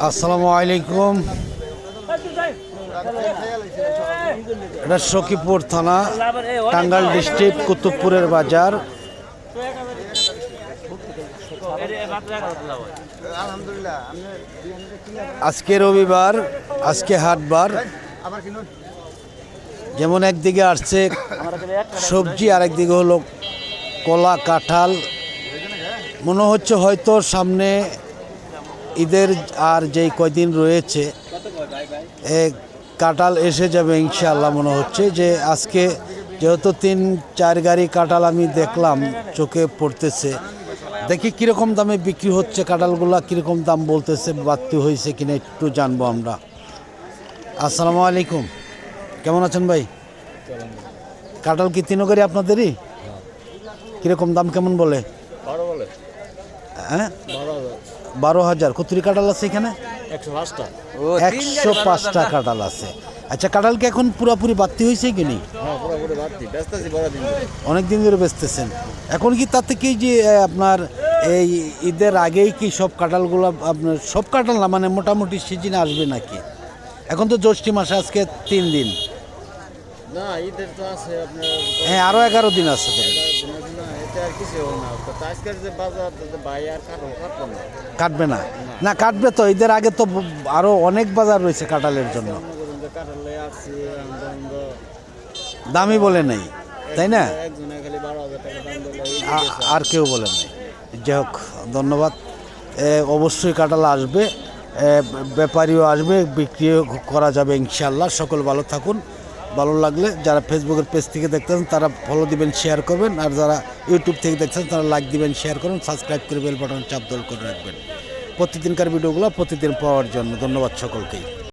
আসসালামু আলাইকুম। এটা সখীপুর থানা, টাঙ্গাইল ডিস্ট্রিক্ট, কুতুবপুরের বাজার। আজকে রবিবার, আজকে হাটবার। যেমন একদিকে আসছে সবজি, আর একদিকে হলো কলা, কাঁঠাল। মনে হচ্ছে হয়তো সামনে ঈদের আর যেই কয়দিন রয়েছে কাঁঠাল এসে যাবে ইনশাআল্লাহ। মনে হচ্ছে যে আজকে যেহেতু 3-4 গাড়ি কাঁঠাল আমি দেখলাম, চোখে পড়তেছে। দেখি কীরকম দামে বিক্রি হচ্ছে কাঁঠালগুলা, কীরকম দাম বলতেছে, বাড়তি হয়েছে কিনা একটু জানবো আমরা। আসসালামু আলাইকুম, কেমন আছেন ভাই? কাঁঠাল কি 3 গাড়ি আপনাদেরই? কীরকম দাম কেমন বলে? হ্যাঁ, 12,000। কতটি কাঁঠাল আছে এখানে? 105টা কাঁঠাল আছে। আচ্ছা, কাঁঠাল কি এখন পুরোপুরি বাড়তি হয়েছে কি নেই? অনেক দিন ধরে বেচতেছেন। এখন কি তাতে কি যে আপনার এই ঈদের আগেই কি সব কাঁঠালগুলো, আপনার সব কাঁঠাল না, মানে মোটামুটি সিজনে আসবে নাকি? এখন তো জ্যৈষ্ঠী মাসে, আজকে 3 দিন। হ্যাঁ, আরও 11 দিন আছে। কাটবে না? না, কাটবে তো। ঈদের আগে তো আরো অনেক বাজার রয়েছে কাঁঠালের জন্য। দামই বলে নাই, তাই না? আর কেউ বলে নাই। যাই হোক, ধন্যবাদ। অবশ্যই কাঁঠাল আসবে, ব্যাপারীও আসবে, বিক্রিও করা যাবে ইনশাআল্লাহ। সকল ভালো থাকুন। ভালো লাগলে যারা ফেসবুকের পেজ থেকে দেখতেছেন তারা ফলো দিবেন, শেয়ার করবেন। আর যারা ইউটিউব থেকে দেখছেন তারা লাইক দিবেন, শেয়ার করুন, সাবস্ক্রাইব করে বেল বাটন চাপ দল করে রাখবেন প্রতিদিনকার ভিডিওগুলো প্রতিদিন পাওয়ার জন্য। ধন্যবাদ সকলকেই।